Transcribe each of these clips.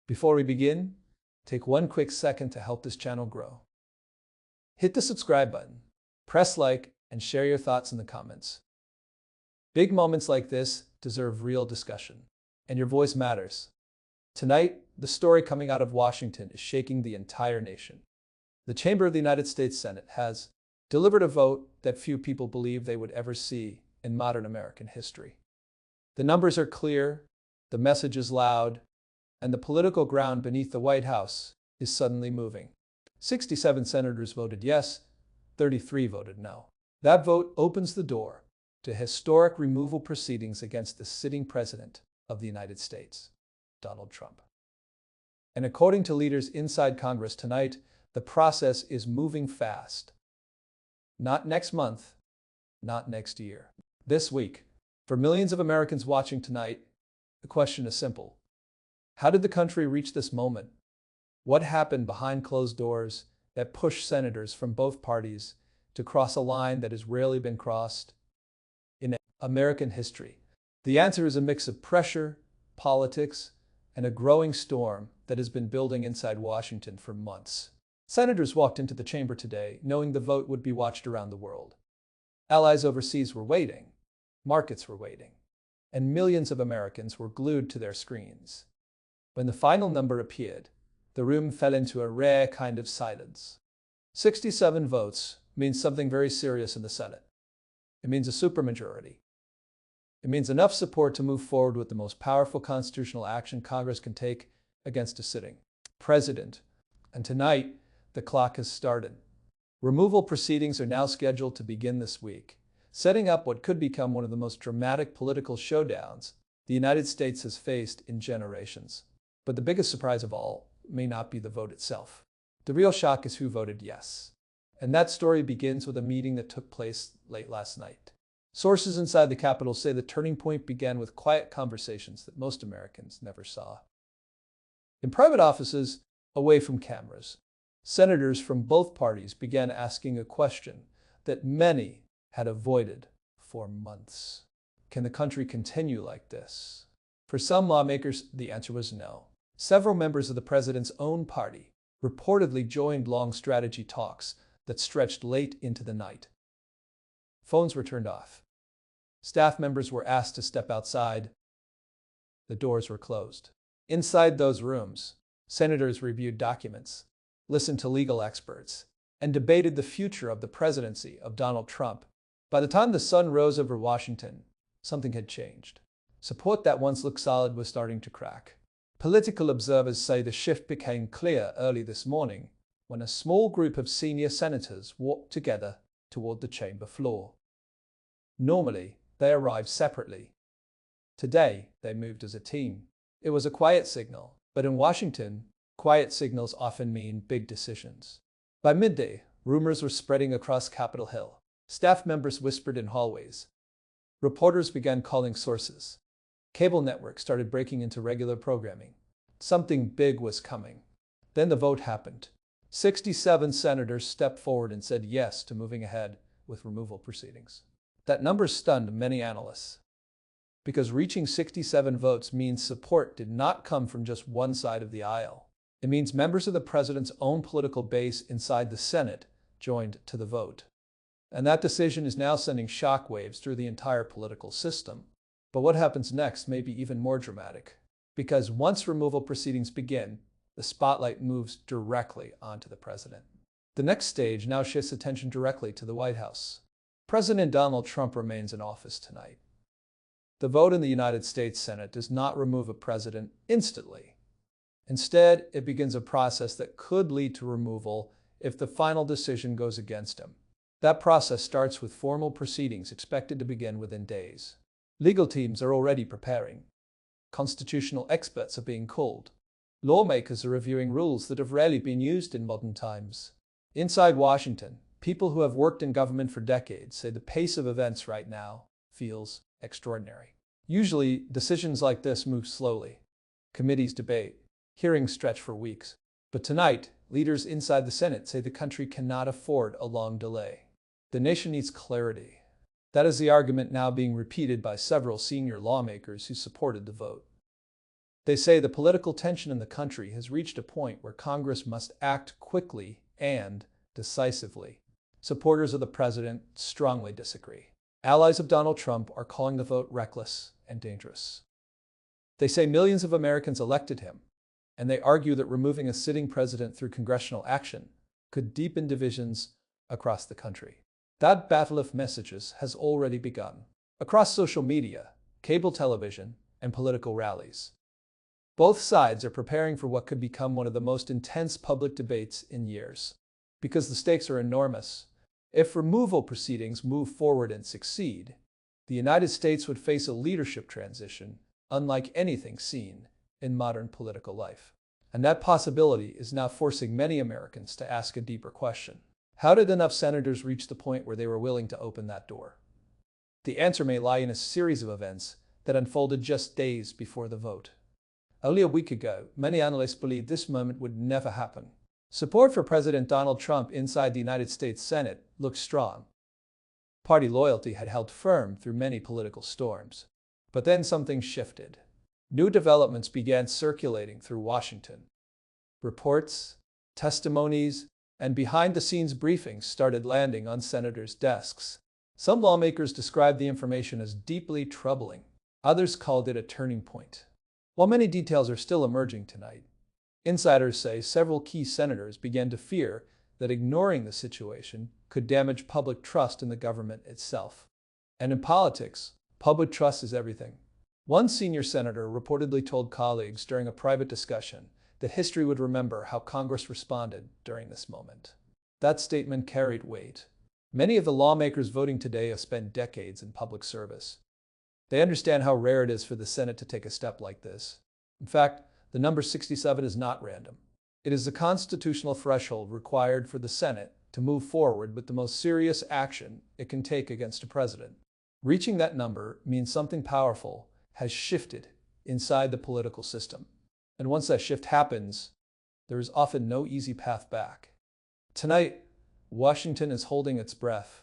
Before we begin, take one quick second to help this channel grow. Hit the subscribe button, press like, and share your thoughts in the comments. Big moments like this deserve real discussion, and your voice matters. Tonight, the story coming out of Washington is shaking the entire nation. The Chamber of the United States Senate has delivered a vote that few people believe they would ever see in modern American history. The numbers are clear, the message is loud, and the political ground beneath the White House is suddenly moving. 67 senators voted yes, 33 voted no. That vote opens the door to historic removal proceedings against the sitting president of the United States, Donald Trump. And according to leaders inside Congress tonight, the process is moving fast. Not next month, not next year. This week, for millions of Americans watching tonight, the question is simple. How did the country reach this moment? What happened behind closed doors that pushed senators from both parties to cross a line that has rarely been crossed in American history? The answer is a mix of pressure, politics, and a growing storm that has been building inside Washington for months. Senators walked into the chamber today knowing the vote would be watched around the world. Allies overseas were waiting, markets were waiting, and millions of Americans were glued to their screens. When the final number appeared, the room fell into a rare kind of silence. 67 votes means something very serious in the Senate. It means a supermajority. It means enough support to move forward with the most powerful constitutional action Congress can take against a sitting president. And tonight, the clock has started. Removal proceedings are now scheduled to begin this week, setting up what could become one of the most dramatic political showdowns the United States has faced in generations. But the biggest surprise of all may not be the vote itself. The real shock is who voted yes. And that story begins with a meeting that took place late last night. Sources inside the Capitol say the turning point began with quiet conversations that most Americans never saw. In private offices, away from cameras, senators from both parties began asking a question that many had avoided for months. Can the country continue like this? For some lawmakers, the answer was no. Several members of the president's own party reportedly joined long strategy talks that stretched late into the night. Phones were turned off. Staff members were asked to step outside. The doors were closed. Inside those rooms, senators reviewed documents, listened to legal experts, and debated the future of the presidency of Donald Trump. By the time the sun rose over Washington, something had changed. Support that once looked solid was starting to crack. Political observers say the shift became clear early this morning when a small group of senior senators walked together toward the chamber floor. Normally, they arrived separately. Today, they moved as a team. It was a quiet signal, but in Washington, quiet signals often mean big decisions. By midday, rumors were spreading across Capitol Hill. Staff members whispered in hallways. Reporters began calling sources. Cable networks started breaking into regular programming. Something big was coming. Then the vote happened. 67 senators stepped forward and said yes to moving ahead with removal proceedings. That number stunned many analysts, because reaching 67 votes means support did not come from just one side of the aisle. It means members of the president's own political base inside the Senate joined to the vote. And that decision is now sending shockwaves through the entire political system. But what happens next may be even more dramatic, because once removal proceedings begin, the spotlight moves directly onto the president. The next stage now shifts attention directly to the White House. President Donald Trump remains in office tonight. The vote in the United States Senate does not remove a president instantly. Instead, it begins a process that could lead to removal if the final decision goes against him. That process starts with formal proceedings expected to begin within days. Legal teams are already preparing. Constitutional experts are being called. Lawmakers are reviewing rules that have rarely been used in modern times. Inside Washington, people who have worked in government for decades say the pace of events right now feels extraordinary. Usually, decisions like this move slowly. Committees debate. Hearings stretch for weeks. But tonight, leaders inside the Senate say the country cannot afford a long delay. The nation needs clarity. That is the argument now being repeated by several senior lawmakers who supported the vote. They say the political tension in the country has reached a point where Congress must act quickly and decisively. Supporters of the president strongly disagree. Allies of Donald Trump are calling the vote reckless and dangerous. They say millions of Americans elected him, and they argue that removing a sitting president through congressional action could deepen divisions across the country. That battle of messages has already begun across social media, cable television, and political rallies. Both sides are preparing for what could become one of the most intense public debates in years. Because the stakes are enormous, if removal proceedings move forward and succeed, the United States would face a leadership transition unlike anything seen in modern political life. And that possibility is now forcing many Americans to ask a deeper question. How did enough senators reach the point where they were willing to open that door? The answer may lie in a series of events that unfolded just days before the vote. Only a week ago, many analysts believed this moment would never happen. Support for President Donald Trump inside the United States Senate looked strong. Party loyalty had held firm through many political storms. But then something shifted. New developments began circulating through Washington. Reports, testimonies, and behind-the-scenes briefings started landing on senators' desks. Some lawmakers described the information as deeply troubling. Others called it a turning point. While many details are still emerging tonight, insiders say several key senators began to fear that ignoring the situation could damage public trust in the government itself. And in politics, public trust is everything. One senior senator reportedly told colleagues during a private discussion that history would remember how Congress responded during this moment. That statement carried weight. Many of the lawmakers voting today have spent decades in public service. They understand how rare it is for the Senate to take a step like this. In fact, the number 67 is not random. It is the constitutional threshold required for the Senate to move forward with the most serious action it can take against a president. Reaching that number means something powerful has shifted inside the political system. And once that shift happens, there is often no easy path back. Tonight, Washington is holding its breath,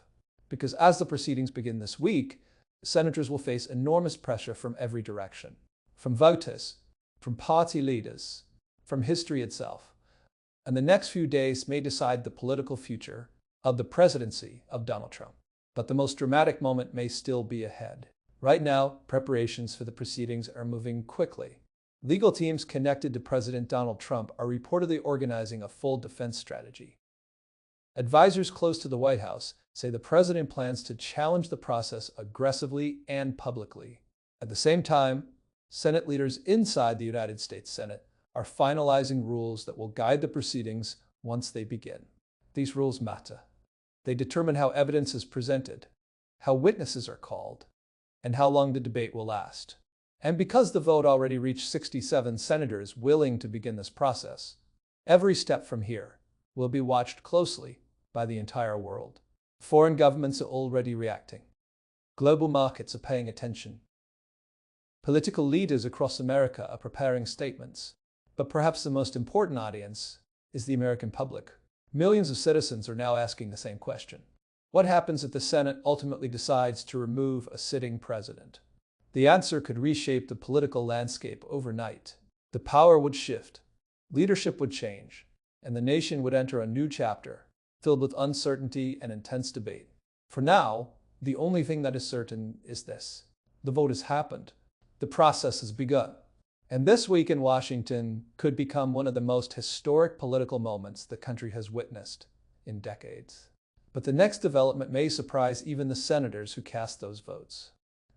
because as the proceedings begin this week, senators will face enormous pressure from every direction. From voters, from party leaders, from history itself. And the next few days may decide the political future of the presidency of Donald Trump. But the most dramatic moment may still be ahead. Right now, preparations for the proceedings are moving quickly. Legal teams connected to President Donald Trump are reportedly organizing a full defense strategy. Advisors close to the White House say the president plans to challenge the process aggressively and publicly. At the same time, Senate leaders inside the United States Senate are finalizing rules that will guide the proceedings once they begin. These rules matter. They determine how evidence is presented, how witnesses are called, and how long the debate will last. And because the vote already reached 67 senators willing to begin this process, every step from here will be watched closely by the entire world. Foreign governments are already reacting. Global markets are paying attention. Political leaders across America are preparing statements. But perhaps the most important audience is the American public. Millions of citizens are now asking the same question. What happens if the Senate ultimately decides to remove a sitting president? The answer could reshape the political landscape overnight. The power would shift, leadership would change, and the nation would enter a new chapter filled with uncertainty and intense debate. For now, the only thing that is certain is this. The vote has happened. The process has begun. And this week in Washington could become one of the most historic political moments the country has witnessed in decades. But the next development may surprise even the senators who cast those votes,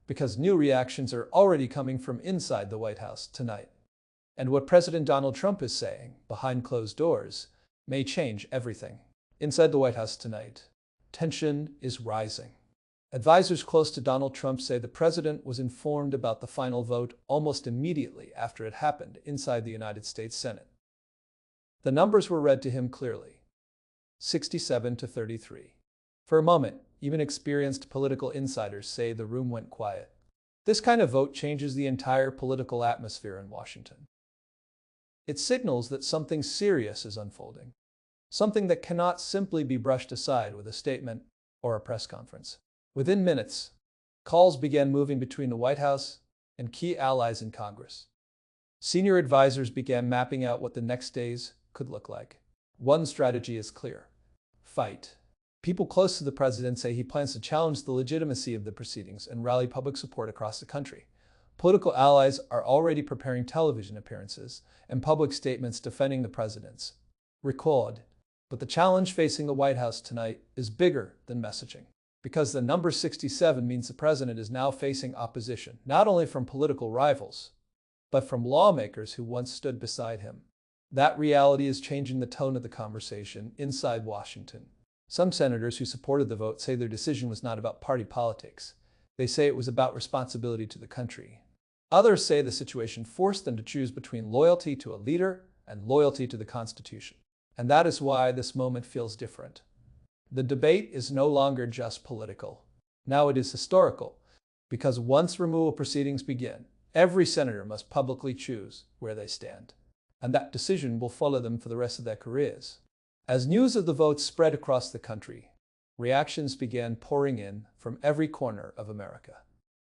because new reactions are already coming from inside the White House tonight. And what President Donald Trump is saying behind closed doors may change everything. Inside the White House tonight, tension is rising. Advisors close to Donald Trump say the president was informed about the final vote almost immediately after it happened inside the United States Senate. The numbers were read to him clearly, 67 to 33. For a moment, even experienced political insiders say the room went quiet. This kind of vote changes the entire political atmosphere in Washington. It signals that something serious is unfolding, something that cannot simply be brushed aside with a statement or a press conference. Within minutes, calls began moving between the White House and key allies in Congress. Senior advisors began mapping out what the next days could look like. One strategy is clear: fight. People close to the president say he plans to challenge the legitimacy of the proceedings and rally public support across the country. Political allies are already preparing television appearances and public statements defending the president's record. But the challenge facing the White House tonight is bigger than messaging, because the number 67 means the president is now facing opposition, not only from political rivals, but from lawmakers who once stood beside him. That reality is changing the tone of the conversation inside Washington. Some senators who supported the vote say their decision was not about party politics. They say it was about responsibility to the country. Others say the situation forced them to choose between loyalty to a leader and loyalty to the Constitution. And that is why this moment feels different. The debate is no longer just political. Now it is historical, because once removal proceedings begin, every senator must publicly choose where they stand. And that decision will follow them for the rest of their careers. As news of the vote spread across the country, reactions began pouring in from every corner of America.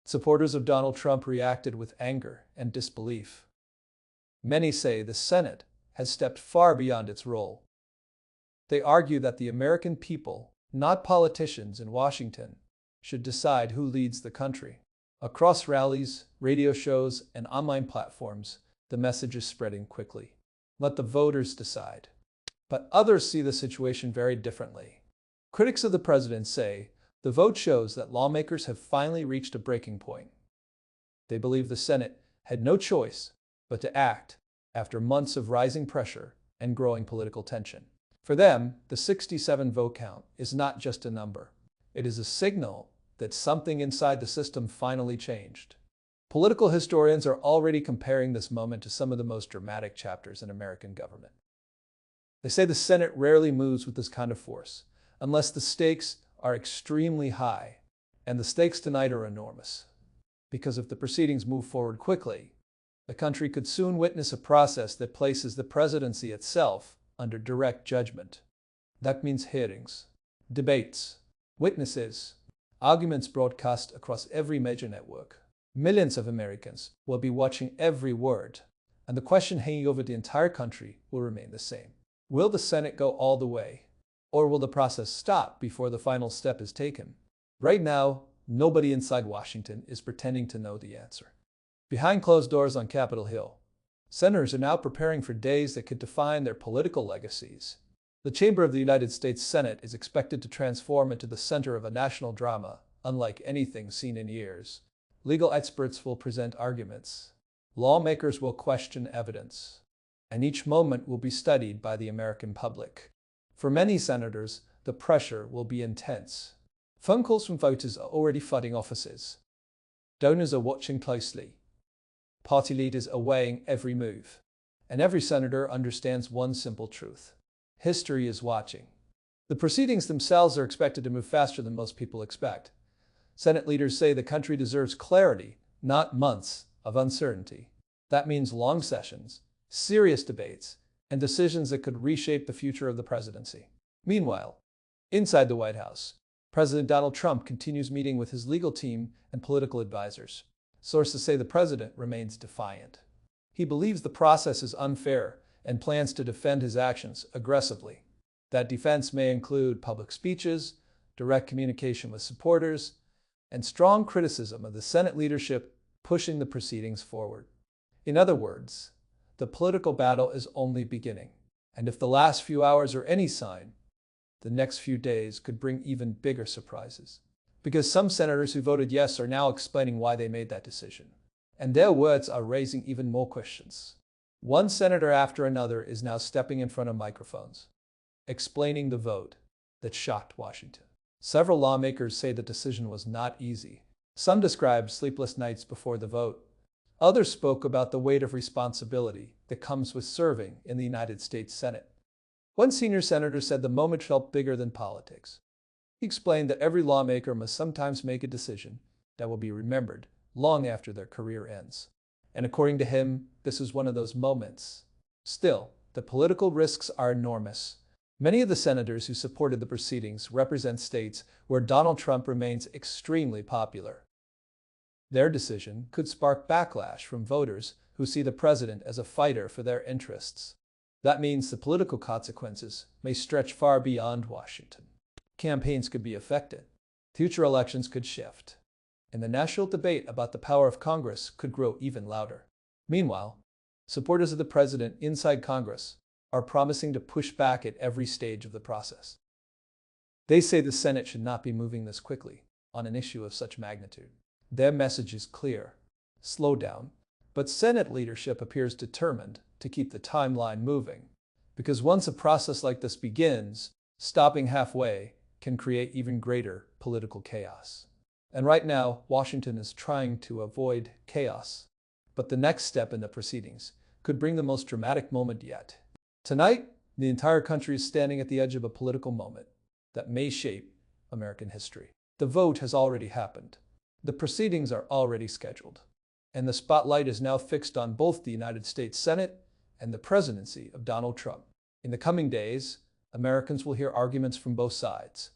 Supporters of Donald Trump reacted with anger and disbelief. Many say the Senate has stepped far beyond its role. They argue that the American people, not politicians in Washington, should decide who leads the country. Across rallies, radio shows, and online platforms, the message is spreading quickly. Let the voters decide. But others see the situation very differently. Critics of the president say the vote shows that lawmakers have finally reached a breaking point. They believe the Senate had no choice but to act after months of rising pressure and growing political tension. For them, the 67 vote count is not just a number. It is a signal that something inside the system finally changed. Political historians are already comparing this moment to some of the most dramatic chapters in American government. They say the Senate rarely moves with this kind of force, unless the stakes are extremely high, and the stakes tonight are enormous. Because if the proceedings move forward quickly, the country could soon witness a process that places the presidency itself under direct judgment. That means hearings, debates, witnesses, arguments broadcast across every major network. Millions of Americans will be watching every word, and the question hanging over the entire country will remain the same. Will the Senate go all the way, or will the process stop before the final step is taken? Right now, nobody inside Washington is pretending to know the answer. Behind closed doors on Capitol Hill, senators are now preparing for days that could define their political legacies. The chamber of the United States Senate is expected to transform into the center of a national drama, unlike anything seen in years. Legal experts will present arguments. Lawmakers will question evidence. And each moment will be studied by the American public. For many senators, the pressure will be intense. Phone calls from voters are already flooding offices. Donors are watching closely. Party leaders are weighing every move. And every senator understands one simple truth: history is watching. The proceedings themselves are expected to move faster than most people expect. Senate leaders say the country deserves clarity, not months of uncertainty. That means long sessions, serious debates, and decisions that could reshape the future of the presidency. Meanwhile, inside the White House, President Donald Trump continues meeting with his legal team and political advisors. Sources say the president remains defiant. He believes the process is unfair and plans to defend his actions aggressively. That defense may include public speeches, direct communication with supporters, and strong criticism of the Senate leadership pushing the proceedings forward. In other words, the political battle is only beginning. And if the last few hours are any sign, the next few days could bring even bigger surprises. Because some senators who voted yes are now explaining why they made that decision. And their words are raising even more questions. One senator after another is now stepping in front of microphones, explaining the vote that shocked Washington. Several lawmakers say the decision was not easy. Some described sleepless nights before the vote. Others spoke about the weight of responsibility that comes with serving in the United States Senate. One senior senator said the moment felt bigger than politics. He explained that every lawmaker must sometimes make a decision that will be remembered long after their career ends. And according to him, this is one of those moments. Still, the political risks are enormous. Many of the senators who supported the proceedings represent states where Donald Trump remains extremely popular. Their decision could spark backlash from voters who see the president as a fighter for their interests. That means the political consequences may stretch far beyond Washington. Campaigns could be affected. Future elections could shift. And the national debate about the power of Congress could grow even louder. Meanwhile, supporters of the president inside Congress are promising to push back at every stage of the process. They say the Senate should not be moving this quickly on an issue of such magnitude. Their message is clear: slow down. But Senate leadership appears determined to keep the timeline moving, because once a process like this begins, stopping halfway can create even greater political chaos. And right now, Washington is trying to avoid chaos. But the next step in the proceedings could bring the most dramatic moment yet. Tonight, the entire country is standing at the edge of a political moment that may shape American history. The vote has already happened. The proceedings are already scheduled. And the spotlight is now fixed on both the United States Senate and the presidency of Donald Trump. In the coming days, Americans will hear arguments from both sides.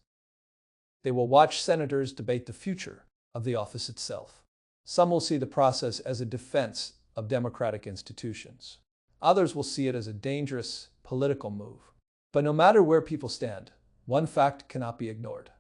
They will watch senators debate the future of the office itself. Some will see the process as a defense of democratic institutions. Others will see it as a dangerous political move. But no matter where people stand, one fact cannot be ignored.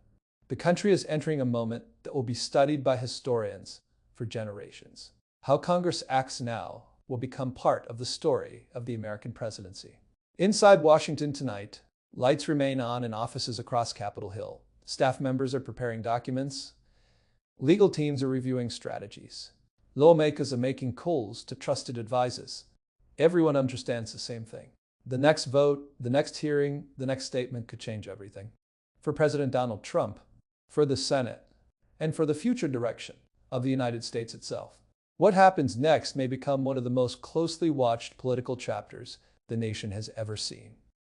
The country is entering a moment that will be studied by historians for generations. How Congress acts now will become part of the story of the American presidency. Inside Washington tonight, lights remain on in offices across Capitol Hill. Staff members are preparing documents. Legal teams are reviewing strategies. Lawmakers are making calls to trusted advisors. Everyone understands the same thing. The next vote, the next hearing, the next statement could change everything. For President Donald Trump, for the Senate, and for the future direction of the United States itself. What happens next may become one of the most closely watched political chapters the nation has ever seen.